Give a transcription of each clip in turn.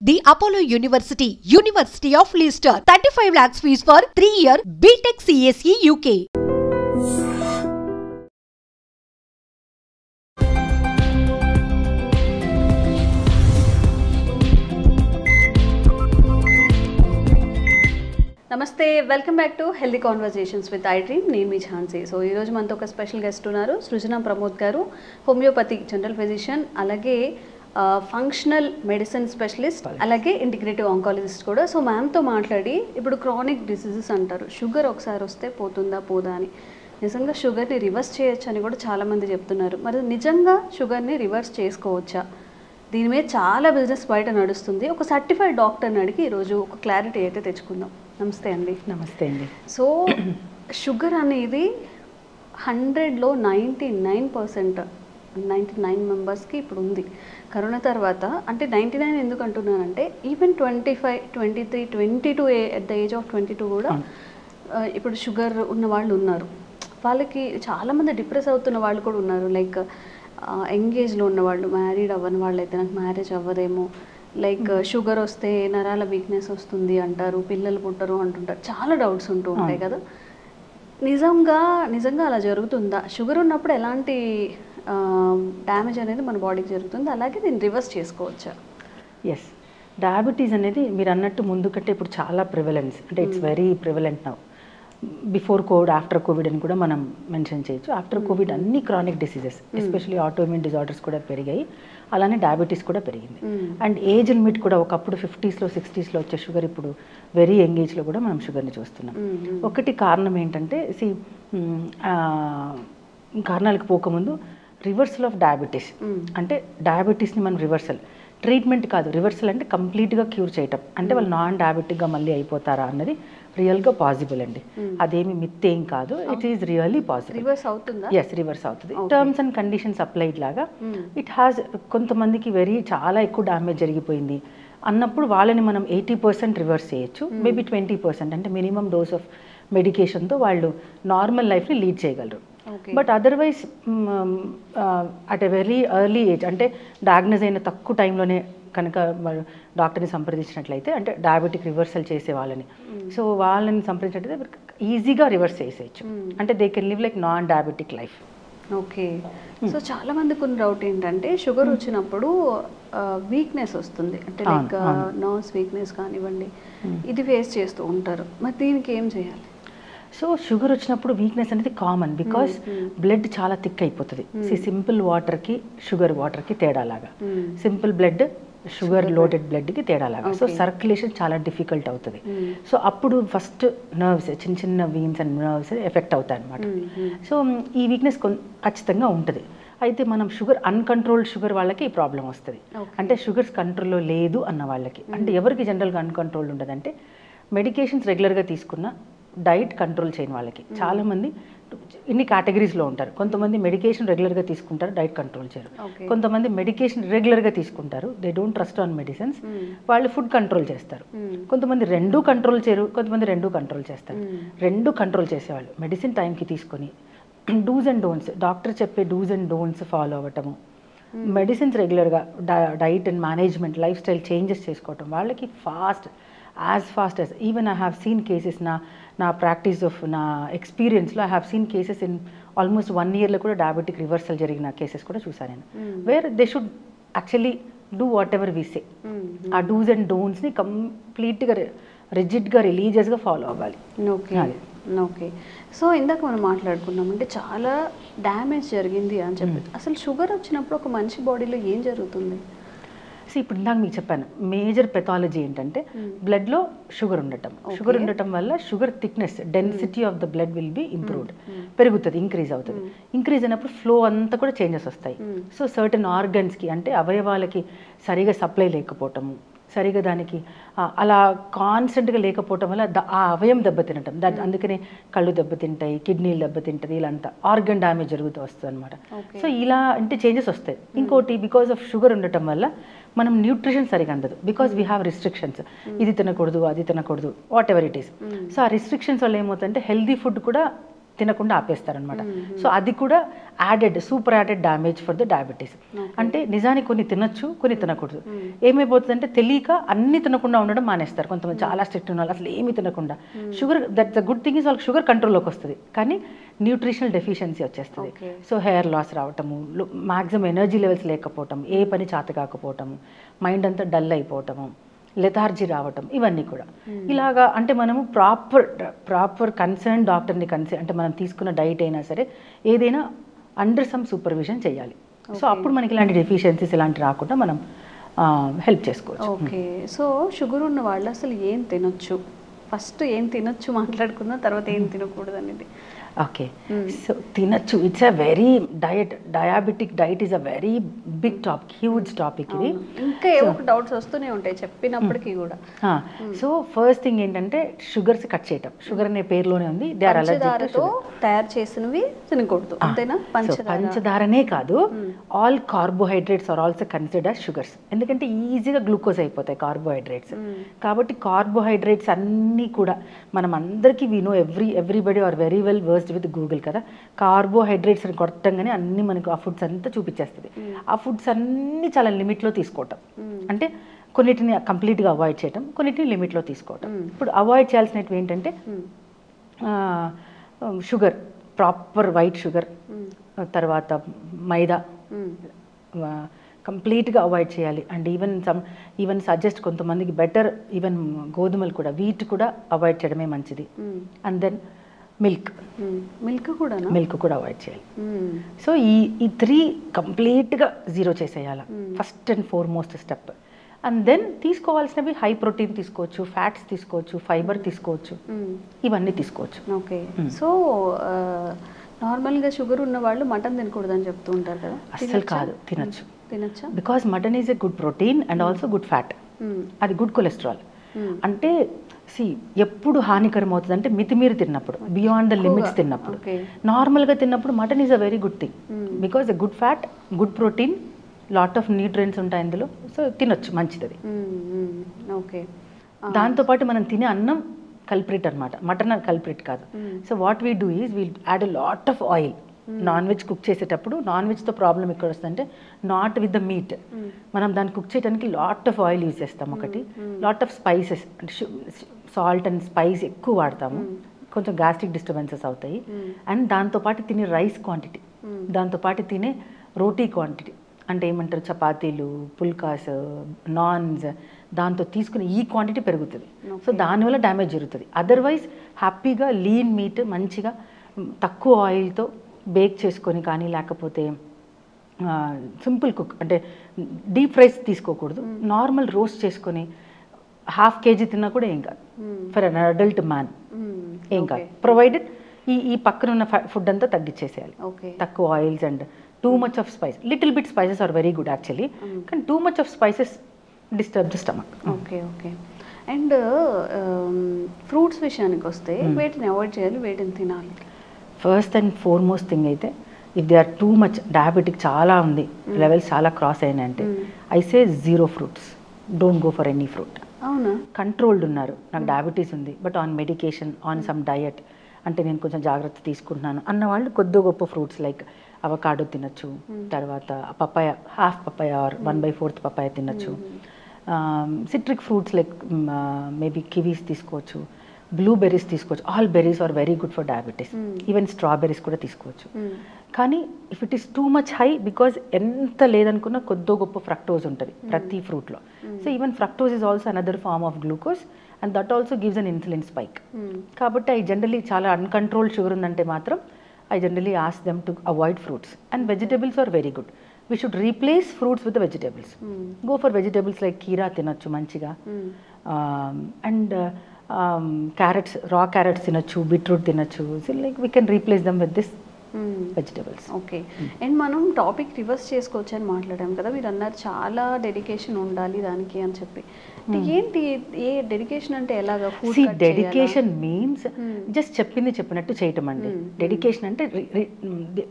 The Apollo University, University of Leicester, 35 lakhs fees for 3-year BTech CSE UK. నమస్తే, welcome back to healthy conversations with I dream. నేను మీ Jhansi. So ఈరోజు మనతో ఒక special guest ఉన్నారు, సృజన ప్రమోద్ గారు, homeopathy general physician, అలాగే functional medicine specialist, అలాగే integrative oncologist కూడా. సో మ్యామ్తో మాట్లాడి ఇప్పుడు క్రానిక్ డిసీజెస్ అంటారు, షుగర్ ఒకసారి వస్తే పోతుందా పోదా అని. నిజంగా షుగర్ని రివర్స్ చేయొచ్చు అని కూడా చాలామంది చెప్తున్నారు. మరి నిజంగా షుగర్ని రివర్స్ చేసుకోవచ్చా? దీని మీద చాలా బిజినెస్ బయట నడుస్తుంది. ఒక సర్టిఫైడ్ డాక్టర్ని అడిగి ఈరోజు ఒక క్లారిటీ అయితే తెచ్చుకుందాం. నమస్తే అండి. నమస్తే అండి. సో షుగర్ అనేది 100లో 99 మెంబర్స్కి ఇప్పుడు ఉంది. కరోనా తర్వాత అంటే 99 ఎందుకు అంటున్నానంటే even 25, 23, 22 at the age of 22 కూడా ఇప్పుడు షుగర్ ఉన్న వాళ్ళు ఉన్నారు. వాళ్ళకి చాలామంది డిప్రెస్ అవుతున్న వాళ్ళు కూడా ఉన్నారు. లైక్ ఎంగేజ్లో ఉన్నవాళ్ళు, మ్యారీడ్ అవ్వని వాళ్ళు అయితే నాకు మ్యారేజ్ అవ్వదేమో, లైక్ షుగర్ వస్తే నరాల వీక్నెస్ వస్తుంది అంటారు, పిల్లలు పుట్టరు అంటుంటారు, చాలా డౌట్స్ ఉంటూ ఉంటాయి కదా. నిజంగా అలా జరుగుతుందా? షుగర్ ఉన్నప్పుడు ఎలాంటి డ్యామేజ్ అనేది మన బాడీకి జరుగుతుంది, అలాగే దీన్ని రివర్స్ చేసుకోవచ్చా? ఎస్, డయాబెటీస్ అనేది మీరు అన్నట్టు ముందు కంటే ఇప్పుడు చాలా ప్రివలెన్స్, అంటే it's very prevalent now. Before Covid, after Covid అని కూడా మనం మెన్షన్ చేయొచ్చు. ఆఫ్టర్ కోవిడ్ అన్ని chronic diseases, especially autoimmune disorders కూడా పెరిగాయి, అలానే డయాబెటీస్ కూడా పెరిగింది. అండ్ ఏజ్ లిమిట్ కూడా ఒకప్పుడు 50స్లో 60స్లో వచ్చే షుగర్ ఇప్పుడు వెరీ యంగ్ ఏజ్లో కూడా మనం షుగర్ని చూస్తున్నాం. ఒకటి కారణం ఏంటంటే కారణాలకు పోకముందు రివర్సల్ ఆఫ్ డయాబెటీస్, అంటే డయాబెటీస్ని మనం రివర్సల్ ట్రీట్మెంట్ కాదు, రివర్సల్ అంటే కంప్లీట్గా క్యూర్ చేయటం, అంటే వాళ్ళు నాన్ డయాబెటిక్గా మళ్ళీ అయిపోతారా అన్నది రియల్గా పాసిబుల్ అండి. అదేమి మిత్ ఏం కాదు, it is really possible. Reverse అవుతుందా? ఎస్, రివర్స్ అవుతుంది. టర్మ్స్ అండ్ కండిషన్స్ అప్లైడ్ లాగా ఇట్ హ్యాస్. కొంతమందికి చాలా ఎక్కువ డ్యామేజ్ జరిగిపోయింది అన్నప్పుడు వాళ్ళని మనం 80% రివర్స్ చేయొచ్చు, మేబీ 20% అంటే మినిమం డోస్ ఆఫ్ మెడికేషన్తో వాళ్ళు నార్మల్ లైఫ్ని లీడ్ చేయగలరు. But otherwise at a very early age, అంటే డయాగ్నోజ్ అయిన తక్కువ టైంలోనే కనుక డాక్టర్ని సంప్రదించినట్లయితే, అంటే డయాబెటిక్ రివర్సల్ చేసే వాళ్ళని, సో వాళ్ళని సంప్రదించినట్లయితే ఈజీగా రివర్స్ చేసేయచ్చు, అంటే they can live like non diabetic life. Okay. So చాలా మందికి ఉన్న డౌట్ ఏంటంటే షుగర్ వచ్చినప్పుడు వీక్నెస్ వస్తుంది, అంటే లైక్ నర్వ్స్ వీక్నెస్ కానివ్వండి, ఇది ఫేస్ చేస్తూ ఉంటారు. మరి దీనికి ఏం చేయాలి? సో షుగర్ వచ్చినప్పుడు వీక్నెస్ అనేది కామన్, బికాస్ బ్లడ్ చాలా థిక్ అయిపోతుంది. సింపుల్ వాటర్కి షుగర్ వాటర్కి తేడాలాగా, సింపుల్ బ్లడ్ షుగర్ లోడెడ్ బ్లడ్కి తేడాలాగా. సో సర్క్యులేషన్ చాలా డిఫికల్ట్ అవుతుంది. సో అప్పుడు ఫస్ట్ నర్వ్స్, చిన్న చిన్న వీన్స్ అండ్ నర్వ్స్ ఎఫెక్ట్ అవుతాయి అనమాట. సో ఈ వీక్నెస్ ఖచ్చితంగా ఉంటుంది. అయితే మనం షుగర్ అన్కంట్రోల్డ్ షుగర్ వాళ్ళకి ఈ ప్రాబ్లం వస్తుంది, అంటే షుగర్స్ కంట్రోల్లో లేదు అన్న వాళ్ళకి. అంటే ఎవరికి జనరల్గా అన్కంట్రోల్డ్ ఉండదంటే మెడికేషన్స్ రెగ్యులర్గా తీసుకున్న, డైట్ కంట్రోల్ చేయని వాళ్ళకి. చాలామంది ఇన్ని కేటగిరీస్లో ఉంటారు. కొంతమంది మెడికేషన్ రెగ్యులర్గా తీసుకుంటారు, డైట్ కంట్రోల్ చేయరు. కొంతమంది మెడికేషన్ రెగ్యులర్గా తీసుకుంటారు, they don't trust on medicines, వాళ్ళు ఫుడ్ కంట్రోల్ చేస్తారు. కొంతమంది రెండూ కంట్రోల్ చేయరు, కొంతమంది రెండూ కంట్రోల్ చేస్తారు. రెండు కంట్రోల్ చేసేవాళ్ళు మెడిసిన్ టైంకి తీసుకొని డూస్ అండ్ డోంట్స్, డాక్టర్ చెప్పే డూస్ అండ్ డోంట్స్ ఫాలో అవ్వటము, మెడిసిన్స్ రెగ్యులర్గా, diet and management, lifestyle changes చేసుకోవటం, వాళ్ళకి as fast as even I have seen cases, నా ప్రాక్టీస్ ఆఫ్ నా ఎక్స్పీరియన్స్లో I have seen cases in almost 1 yearలో కూడా డయాబెటిక్ రివర్సల్ జరిగిన కేసెస్ కూడా చూసాను నేను, where they should actually do whatever we say. ఆ డూస్ అండ్ డోంట్స్ని కంప్లీట్గా రిజిడ్గా రిలీజియస్గా ఫాలో అవ్వాలి. ఓకే. సో ఇందాక మనం మాట్లాడుకున్నాం, అంటే చాలా డ్యామేజ్ జరిగింది అని చెప్పి. అసలు షుగర్ వచ్చినప్పుడు ఒక మనిషి బాడీలో ఏం జరుగుతుంది? సో ఇప్పుడు ఇందాక మీకు చెప్పాను, మేజర్ పెథాలజీ ఏంటంటే బ్లడ్లో షుగర్ ఉండటం వల్ల sugar thickness, density of the blood will be improved, పెరుగుతుంది, ఇంక్రీజ్ అవుతుంది. ఇంక్రీజ్ అయినప్పుడు ఫ్లో అంతా కూడా చేంజెస్ వస్తాయి. సో సర్టన్ ఆర్గన్స్కి, అంటే అవయవాలకి సరిగా సప్లై లేకపోవటము, సరిగా దానికి అలా కాన్స్టెంట్గా లేకపోవటం వల్ల ఆ అవయం దెబ్బతినటం, అందుకనే కళ్ళు దెబ్బతింటాయి, కిడ్నీలు దెబ్బతింటుంది, ఇలా అంతా ఆర్గన్ డ్యామేజ్ జరుగుతూ వస్తుంది అనమాట. సో ఇలా అంటే చేంజెస్ వస్తాయి. ఇంకోటి, బికాస్ ఆఫ్ షుగర్ ఉండటం వల్ల మనం న్యూట్రిషన్ సరిగా అందదు, బికాస్ వీ హ్యావ్ రిస్ట్రిక్షన్స్, ఇది తినకూడదు, అది తినకూడదు, what ever it is. So ఆ రిస్ట్రిక్షన్స్ వల్ల ఏమవుతుందంటే హెల్దీ ఫుడ్ కూడా తినకుండా ఆపేస్తారనమాట. సో అది కూడా super added damage for the diabetes. అంటే నిజానికి కొన్ని తినొచ్చు, కొన్ని తినకూడదు. ఏమైపోతుందంటే తెలియక అన్ని తినకుండా ఉండడం మానేస్తారు కొంతమంది, చాలా స్ట్రిక్ట్ ఉన్న వాళ్ళు అసలు ఏమి తినకుండా. Sugar, that the good thing is వాళ్ళకి షుగర్ కంట్రోల్లోకి వస్తుంది, కానీ న్యూట్రిషనల్ డెఫిషియన్సీ వచ్చేస్తుంది. సో హెయిర్ లాస్ రావటము, మ్యాక్సిమం ఎనర్జీ లెవెల్స్ లేకపోవటం, ఏ పని చేత కాకపోవటము, మైండ్ అంతా డల్ అయిపోవటము, లెథార్జీ రావటం, ఇవన్నీ కూడా. ఇలాగా అంటే మనము ప్రాపర్ కన్సర్న్ డాక్టర్ని అంటే మనం తీసుకున్న డైట్ అయినా సరే ఏదైనా అండర్ సమ్ సూపర్విజన్ చేయాలి. సో అప్పుడు మనకి ఇలాంటి డెఫిషియన్సీస్ ఇలాంటి రాకుండా మనం హెల్ప్ చేసుకోవచ్చు. ఓకే, సో షుగర్ ఉన్న వాళ్ళు అసలు ఏం తినొచ్చు, ఫస్ట్ ఏం తినొచ్చు మాట్లాడుకుందాం, తర్వాత ఏం తినకూడదు అనేది. ఓకే, సో తినచ్చు, it's a very diabetic diet is a very big topic, huge topic ఇది. ఇంకా ఏవో డౌట్స్ వస్తూనే ఉంటాయి చెప్పినప్పటికీ కూడా. సో ఫస్ట్ థింగ్ ఏంటంటే షుగర్స్ కట్ చేయటం. షుగర్ అనే పేరులోనే ఉంది, దే ఆర్ అలర్జిక్ టు తయారు చేసినవి తినకూడదు, అంతేనా? పంచదారనే కాదు, all carbohydrates are also considered as sugars. ఎందుకంటే ఈజీగా గ్లూకోజ్ అయిపోతాయి కార్బోహైడ్రేట్స్. కాబట్టి కార్బోహైడ్రేట్స్ అన్నీ కూడా మనం అందరికీ we know, everybody are very well versed with Google కదా. కార్బోహైడ్రేట్స్ అని కొట్టంగానే అన్ని మనకు ఆ ఫుడ్స్ అంతా చూపించేస్తుంది. ఆ ఫుడ్స్ అన్ని చాలా లిమిట్లో తీసుకోవటం, అంటే కొన్నిటిని కంప్లీట్గా అవాయిడ్ చేయటం, కొన్నిటిని లిమిట్లో తీసుకోవటం. ఇప్పుడు అవాయిడ్ చేయాల్సినవి ఏంటంటే షుగర్, ప్రాపర్ వైట్ షుగర్, తర్వాత మైదా కంప్లీట్గా అవాయిడ్ చేయాలి. అండ్ ఈవెన్ సజెస్ట్ కొంతమందికి బెటర్ ఈవెన్ గోధుమలు కూడా, వీట్ కూడా అవాయిడ్ చేయడమే మంచిది. అండ్ దెన్ మిల్క్ కూడా అవాయిడ్ చేయాలి. సో ఈ 3 కంప్లీట్గా జీరో చేసేయాలి, first and foremost step. And then తీసుకోవాల్సినవి హై ప్రోటీన్ తీసుకోవచ్చు, ఫ్యాట్స్ తీసుకోవచ్చు, ఫైబర్ తీసుకోవచ్చు, ఇవన్నీ తీసుకోవచ్చు. ఓకే, సో నార్మల్గా షుగర్ ఉన్న వాళ్ళు మటన్ తినకూడదని చెప్తూ ఉంటారు కదా. అస్సలు కాదు, తినచ్చా, because mutton is a good protein and also good fat, అది గుడ్ కొలెస్ట్రాల్. అంటే ఎప్పుడు హానికరం అవుతుంది అంటే మితిమీరి తిన్నప్పుడు, బియాండ్ ద లిమిట్స్ తిన్నప్పుడు. నార్మల్గా తిన్నప్పుడు mutton is a very good thing, because a good fat, good protein, lot of nutrients ఉంటాయి అందులో. సో తినొచ్చు, మంచిది అది. ఓకే, దాంతోపాటు మనం తినే అన్నం కల్ప్రిట్ అనమాట, మటన్ కల్ప్రిట్ కాదు. So what we do is we'll add a lot of oil. Non veg cook చేసేటప్పుడు నాన్ వెజ్తో ప్రాబ్లం ఎక్కడ వస్తుందంటే నాట్ విత్ ద మీట్, మనం దాన్ని కుక్ చేయడానికి లాట్ ఆఫ్ ఆయిల్ యూజ్ చేస్తాం. ఒకటి lot of spices, salt and spice ఎక్కువ వాడతాము, కొంచెం గ్యాస్ట్రిక్ డిస్టర్బెన్సెస్ అవుతాయి. అండ్ దాంతోపాటు తినే రైస్ క్వాంటిటీ, దాంతోపాటు తినే రోటీ క్వాంటిటీ, అంటే ఏమంటారు చపాతీలు, పుల్కాస్, నాన్స్, దాంతో తీసుకుని ఈ క్వాంటిటీ పెరుగుతుంది. సో దానివల్ల డ్యామేజ్ జరుగుతుంది. అదర్వైజ్ హ్యాపీగా లీన్ మీట్ మంచిగా తక్కువ ఆయిల్తో బేక్ చేసుకొని కానీ, లేకపోతే సింపుల్ కుక్ అంటే డీప్ ఫ్రైస్ తీసుకోకూడదు, నార్మల్ రోస్ట్ చేసుకొని ½ kg తిన్నా కూడా ఏం కాదు ఫర్ అన్ అడల్ట్ మ్యాన్, ఏం కాదు. ప్రొవైడెడ్ ఈ పక్కన ఉన్న ఫుడ్ అంతా తగ్గించేసేయాలి, తక్కువ oils and too much of spice. Little bit spices are very good actually, కానీ too much of spices disturb the stomach. Okay. And fruits విషయానికి వస్తే వేటిని అవాయిడ్ చేయాలి, వేటిని తినాలి? ఫస్ట్ అండ్ ఫార్మోస్ట్ థింగ్ అయితే, if they are too much diabetic చాలా ఉంది, లెవెల్స్ చాలా క్రాస్ అయినాయంటే, I say 0 fruits, don't go for any fruit. అవునా? కంట్రోల్డ్ ఉన్నారు, నాకు డయాబెటీస్ ఉంది but on medication, on some diet, అంటే నేను కొంచెం జాగ్రత్త తీసుకుంటున్నాను అన్న వాళ్ళు కొద్ది గొప్ప ఫ్రూట్స్ లైక్ అవకాడో తినచ్చు, తర్వాత పపాయ, ½ పపాయ ఆర్ 1/4 పపాయ తినచ్చు. Citric fruits like maybe kiwis తీసుకోవచ్చు, బ్లూబెర్రీస్ తీసుకోవచ్చు. All berries are very good for diabetes. Even strawberries కూడా తీసుకోవచ్చు. కానీ if it is too much high, because ఎంత లేదనుకున్నా కొద్దో గొప్ప ఫ్రక్టోజ్ ఉంటుంది ప్రతి ఫ్రూట్లో. So even fructose is also another form of glucose and that also gives an insulin spike. కాబట్టి ఐ జనరలీ చాలా అన్కంట్రోల్డ్ షుగర్ ఉందంటే మాత్రం I generally ask them to avoid fruits, and vegetables are very good. We should replace fruits with the vegetables. Go for vegetables like keera tinachu manchiga, and carrots, raw carrots tinachu, beetroot tinachu. So like we can replace them with this vegetables. Okay. And మనం topic reverse చేసుకోవచ్చు అని మాట్లాడాం కదా, మీరు అన్నారు చాలా dedication ఉండాలి దానికి అని చెప్పి. ఏంటి ఏ డెడికేషన్ అంటే ఎలాగా? డెడికేషన్ మీన్స్ జస్ట్ చెప్పినట్టు చేయటం అండి. డెడికేషన్ అంటే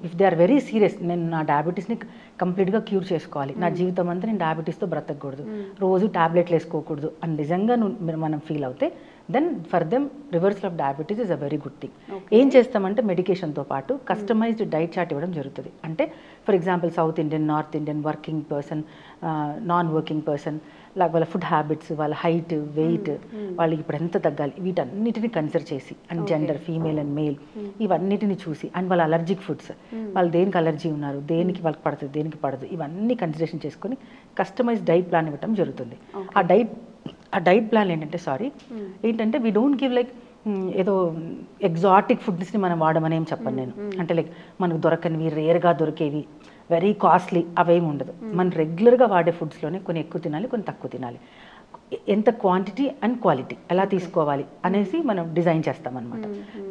if they are very serious, నేను నా డయాబెటీస్ని కంప్లీట్గా క్యూర్ చేసుకోవాలి, నా జీవితం అంతా నేను డయాబెటీస్తో బ్రతకూడదు, రోజు టాబ్లెట్లు వేసుకోకూడదు అని నిజంగా మనం ఫీల్ అవుతే then for them reversal of diabetes is a very good thing. ఏం చేస్తామంటే మెడికేషన్తో పాటు కస్టమైజ్డ్ డైట్ చార్ట్ ఇవ్వడం జరుగుతుంది. అంటే for example south Indian, north Indian, working person, non working person, వాళ్ళ ఫుడ్ హ్యాబిట్స్, వాళ్ళ హైట్, వెయిట్, వాళ్ళకి ఇప్పుడు ఎంత తగ్గాలి, వీటన్నిటిని కన్సిడర్ చేసి, and gender, female and male, ఇవన్నిటిని చూసి, అండ్ వాళ్ళ అలర్జిక్ ఫుడ్స్, వాళ్ళు దేనికి అలర్జీ ఉన్నారు, దేనికి వాళ్ళకి పడుతుంది, దేనికి పడదు, ఇవన్నీ కన్సిడరేషన్ చేసుకొని కస్టమైజ్ డైట్ ప్లాన్ ఇవ్వడం జరుగుతుంది. ఆ డైట్ ప్లాన్ ఏంటంటే వీ డోంట్ గివ్ లైక్ ఏదో ఎగ్జాటిక్ ఫుడ్స్ని మనం వాడమని ఏం చెప్పను నేను. అంటే లైక్ మనకు దొరకనివి, రేర్గా దొరికేవి, వెరీ కాస్ట్లీ అవేమి ఉండదు. మనం రెగ్యులర్గా వాడే ఫుడ్స్లోనే కొన్ని ఎక్కువ తినాలి, కొన్ని తక్కువ తినాలి. ఎంత క్వాంటిటీ అండ్ క్వాలిటీ ఎలా తీసుకోవాలి అనేసి మనం డిజైన్ చేస్తామన్నమాట.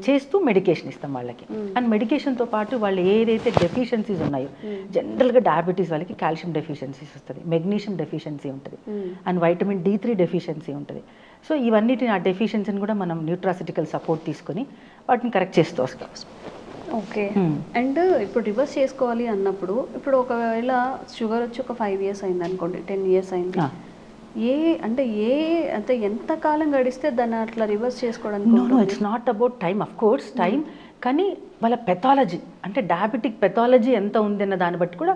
చేస్తూ మెడికేషన్ ఇస్తాం వాళ్ళకి. అండ్ మెడికేషన్తో పాటు వాళ్ళు ఏదైతే డెఫిషియన్సీస్ ఉన్నాయో, జనరల్గా డయాబెటీస్ వాళ్ళకి కాల్షియం డెఫిషియన్సీస్ వస్తుంది, మెగ్నీషియం డెఫిషియన్సీ ఉంటుంది, అండ్ వైటమిన్ D3 డెఫిషియన్సీ ఉంటుంది. సో ఇవన్నిటిని, ఆ డెఫిషియన్సీని కూడా మనం న్యూట్రాసిటికల్ సపోర్ట్ తీసుకొని వాటిని కరెక్ట్ చేస్తూ వస్తాం. ఓకే. అండ్ ఇప్పుడు రివర్స్ చేసుకోవాలి అన్నప్పుడు, ఇప్పుడు ఒకవేళ షుగర్ వచ్చి ఒక 5 years అయింది అనుకోండి, 10 years అయింది, అంటే ఎంత కాలం గడిస్తే దాన్ని అట్లా రివర్స్ చేసుకోవడానికి? No, it's not about time, of course time, కానీ వాళ్ళ పెథాలజీ, అంటే డయాబెటిక్ పెథాలజీ ఎంత ఉంది అన్న దాన్ని బట్టి కూడా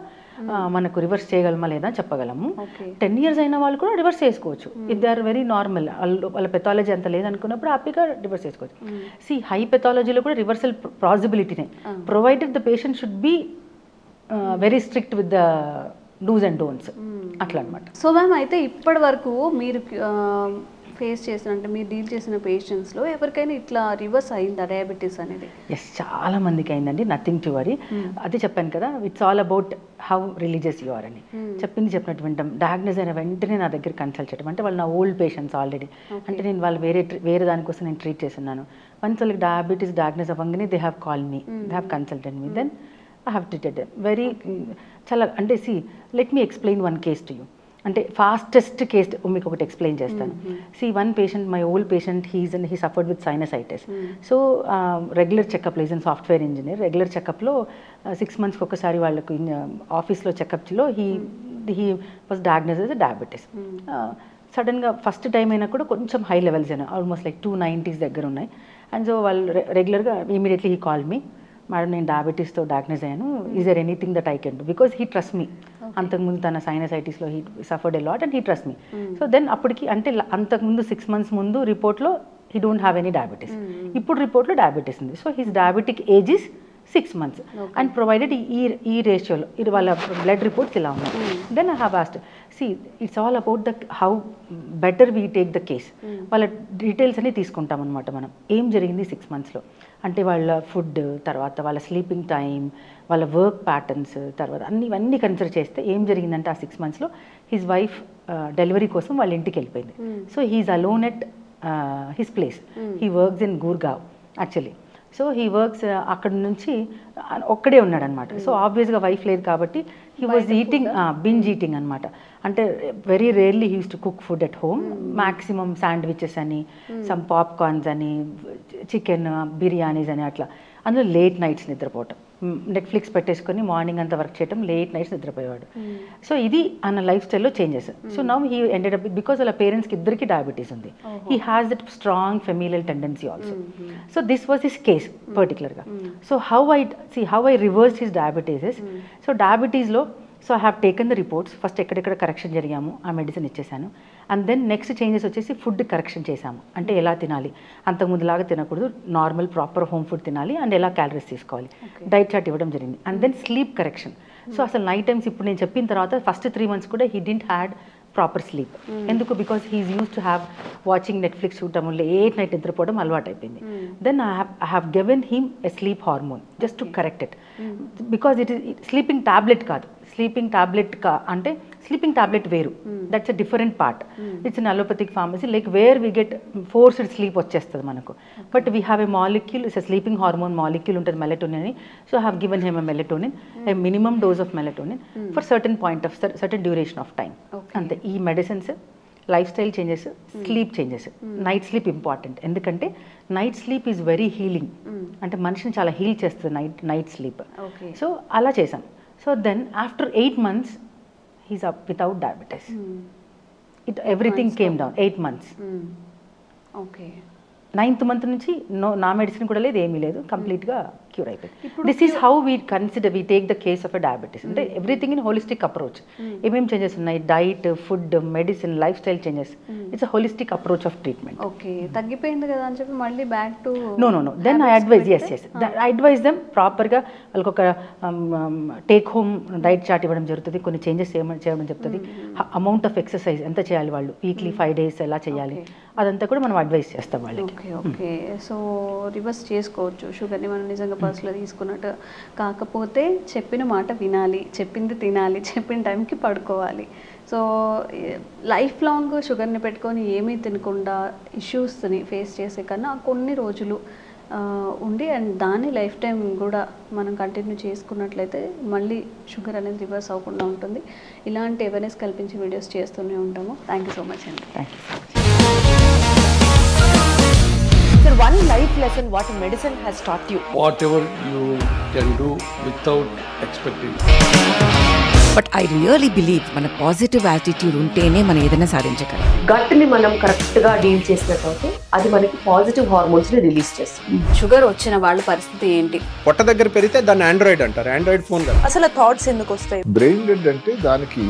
మనకు రివర్స్ చేయగలమా లేదా అని చెప్పగలము. 10 years అయిన వాళ్ళు కూడా రివర్స్ చేసుకోవచ్చు if they are very normal. వాళ్ళ పెథాలజీ అంత లేదనుకున్నప్పుడు హ్యాపీగా రివర్స్ చేసుకోవచ్చు. హై పెథాలజీలో కూడా రివర్సల్ పాసిబిలిటీనే, provided the patient should be very strict with the dos and don'ts, అట్లా అనమాట. సో మ్యామ్, అయితే ఇప్పటి వరకు మీరు ఫేస్ చేసిన, అంటే మీరు డీల్ చేసిన పేషెంట్స్లో ఎవరికైనా ఇట్లా రివర్స్ అయిందా డయాబెటీస్ అనేది? ఎస్, చాలా మందికి అయిందండి. Nothing to worry. అదే చెప్పాను కదా, it's all about how religious you are అని. చెప్పినట్టు వింటాం. డయాగ్నోస్ అయిన వెంటనే నా దగ్గర కన్సల్ట్ చేయడం, అంటే వాళ్ళు నా ఓల్డ్ పేషెంట్స్ ఆల్రెడీ, అంటే నేను వాళ్ళు వేరే దానికోసం నేను ట్రీట్ చేస్తున్నాను. వన్స్ వాళ్ళకి డయాబెటీస్ డయాగ్నోస్ అవ్వగానే they have call me, they have consulted me, then I have treated very చాలా. అంటే let me explain one case to you. అంటే ఫాస్టెస్ట్ కేస్ మీకు ఒకటి ఎక్స్ప్లెయిన్ చేస్తాను. One patient, my old patient, he suffered with sinusitis. So regular చెకప్లో, is an software engineer, regular చెకప్లో 6 months ఒకసారి వాళ్ళకు ఆఫీస్లో చెకప్లో he was diagnose as diabetes. సడన్గా ఫస్ట్ టైం అయినా కూడా కొంచెం హై లెవెల్స్ అయినా, ఆల్మోస్ట్ లైక్ 290s దగ్గర ఉన్నాయి. అండ్ సో వాళ్ళు రెగ్యులర్గా immediately he call me, madam నేను డయాబెటీస్తో డయాగ్నోస్ అయ్యాను, is there anything that I can do, because he trust me. అంతకుముందు తన సైనసైటిస్లో he suffered a lot and he trust me. So then అప్పటికి, అంటే అంతకుముందు 6 months ముందు రిపోర్ట్లో he don't have any diabetes, ఇప్పుడు రిపోర్ట్లో డయాబెటీస్ ఉంది. So his diabetic age is 6 months and provided ఈ రేషియోలో ఇది వాళ్ళ బ్లడ్ రిపోర్ట్స్ ఇలా ఉన్నాయి. Then I have asked, it's all about the how better we take the case. వాళ్ళ డీటెయిల్స్ అన్ని తీసుకుంటాం అనమాట మనం. ఏం జరిగింది 6 monthsలో, అంటే వాళ్ళ ఫుడ్, తర్వాత వాళ్ళ స్లీపింగ్ టైం, వాళ్ళ వర్క్ ప్యాటర్న్స్, తర్వాత ఇవన్నీ కన్సిడర్ చేస్తే ఏం జరిగిందంటే ఆ 6 monthsలో హిజ్ వైఫ్ డెలివరీ కోసం వాళ్ళ ఇంటికి వెళ్ళిపోయింది. So he is alone at his place. He works in Gurgaon actually. So he works అక్కడ నుంచి ఒక్కడే ఉన్నాడు అనమాట. సో ఆబ్వియస్గా వైఫ్ లేదు కాబట్టి he was eating, binge eating అనమాట. అంటే very rarely he use to cook food at home. Maximum sandwiches అని, సమ్ పాప్కార్న్స్ అని, చికెన్ బిర్యానీస్ అని, అట్లా. అందులో లేట్ నైట్స్ నిద్రపోవటం, నెట్ఫ్లిక్స్ పెట్టేసుకొని మార్నింగ్ అంతా వర్క్ చేయటం, లేట్ నైట్స్ నిద్రపోయేవాడు. సో ఇది అన్న లైఫ్ స్టైల్లో changes. So now he ended up, because వాళ్ళ పేరెంట్స్కి ఇద్దరికి డయాబెటీస్ ఉంది. He has that strong familial tendency also. So this was his case పర్టికులర్గా. So how I reverse his diabetes. So డయాబెటీస్లో I have taken the reports. First ఎక్కడెక్కడ correction జరిగాము, ఆ medicine ఇచ్చేసాను. అండ్ దెన్ నెక్స్ట్ చేంజెస్ వచ్చేసి food correction చేశాము. అంటే ఎలా తినాలి, అంతకుముందులాగా తినకూడదు, నార్మల్ ప్రాపర్ హోమ్ ఫుడ్ తినాలి, అండ్ ఎలా క్యాలరీస్ తీసుకోవాలి, డైట్ చార్ట్ ఇవ్వడం జరిగింది. And then sleep correction. So అసలు నైట్ టైమ్స్ ఇప్పుడు నేను చెప్పిన తర్వాత ఫస్ట్ 3 months కూడా he didn't had proper sleep. ఎందుకు, because he is used to have watching Netflix చూడటం, లేట్ నైట్ నిద్రపోవడం అలవాటు అయిపోయింది. Then I have given him a sleep hormone just to correct it. Because it is sleeping tablet కాదు, sleeping tablet అంటే sleeping tablet వేరు, that's a different part. It's an allopathic pharmacy, like where we get forced sleep వచ్చేస్తుంది మనకు. But we have a molecule, it's a sleeping hormone molecule ఉంటుంది, melatonin అని. So I have given him a melatonin, a minimum dose of melatonin for certain point of certain duration of time. అంతే. ఈ medicines, lifestyle changes, sleep changes. Night sleep important, ఎందుకంటే night sleep is very healing. అంటే మనిషిని చాలా heal చేస్తుంది night sleep. So అలా చేసాం. So then after 8 months he's up without diabetes. Everything came down. 8 months. Okay. 9th month నుంచి నా medicine కూడా లేదు, ఏమీ లేదు, కంప్లీట్గా క్యూర్ అయిపోయింది. This is how we consider, we take the case of a diabetes. అంటే ఎవ్రీథింగ్ ఇన్ హోలిస్టిక్ అప్రోచ్. ఏమేమి చేంజెస్ ఉన్నాయి, diet, food, medicine, lifestyle changes. It's a holistic approach of treatment. Okay, తగ్గిపోయింది కదా అని చెప్పి మళ్ళీ back to no. Then I advise, I advise them ప్రాపర్గా వాళ్ళకి ఒక టేక్ హోమ్ డైట్ చార్ట్ ఇవ్వడం జరుగుతుంది, కొన్ని చేంజెస్ చేయడం చెప్తుంది, అమౌంట్ ఆఫ్ ఎక్సర్సైజ్ ఎంత చేయాలి వాళ్ళు, వీక్లీ 5 days ఎలా చేయాలి, అదంతా కూడా మనం అడ్వైస్ చేస్తాం వాళ్ళకి. ఓకే. సో రివర్స్ చేసుకోవచ్చు షుగర్ని మనం నిజంగా పర్సులో తీసుకున్నట్టు. కాకపోతే చెప్పిన మాట వినాలి, చెప్పింది తినాలి, చెప్పిన టైంకి పడుకోవాలి. సో లైఫ్ లాంగ్ షుగర్ని పెట్టుకొని ఏమీ తినకుండా ఇష్యూస్ని ఫేస్ చేసే కన్నా కొన్ని రోజులు ఉండి అండ్ దాన్ని లైఫ్ టైం కూడా మనం కంటిన్యూ చేసుకున్నట్లయితే మళ్ళీ షుగర్ అనేది రివర్స్ అవ్వకుండా ఉంటుంది. ఇలాంటి అవేర్నెస్ కల్పించి వీడియోస్ చేస్తూనే ఉంటాము. థ్యాంక్ యూ సో మచ్ అండి. Thank you. Sir, one life lesson what medicine has taught you. Whatever you can do without expecting. But I really believe మన పాజిటివ్ యాటిట్యూడ్ ఉంటేనే మనం ఏదైనా సాధించగలం. గట్ని మనం కరెక్ట్గా డీల్ చేసినట్లయితే అది మనకి పాజిటివ్ హార్మోన్స్ని రిలీజ్ చేస్తుంది. షుగర్ వచ్చిన వాళ్ళ పరిస్థితి ఏంటి? పొట్ట దగ్గర పెరిగితే దాన్ని ఆండ్రాయిడ్ అంటారు, ఆండ్రాయిడ్ ఫోన్ కదా. అసలు థాట్స్ ఎందుకు వస్తాయి? బ్రెయిన్ డెడ్ అంటే దానికి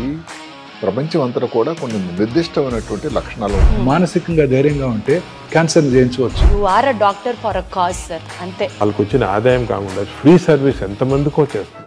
ప్రపంచం అంతా కూడా కొన్ని నిర్దిష్టమైనటువంటి లక్షణాలు ఉంటాయి. మానసికంగా ధైర్యంగా ఉంటే క్యాన్సర్ జయించవచ్చు. You are a doctor for a cause sir, అంతే. వాళ్ళకి వచ్చిన ఆదాయం కాకుండా ఫ్రీ సర్వీస్ ఎంతమందికో చేస్తుంది.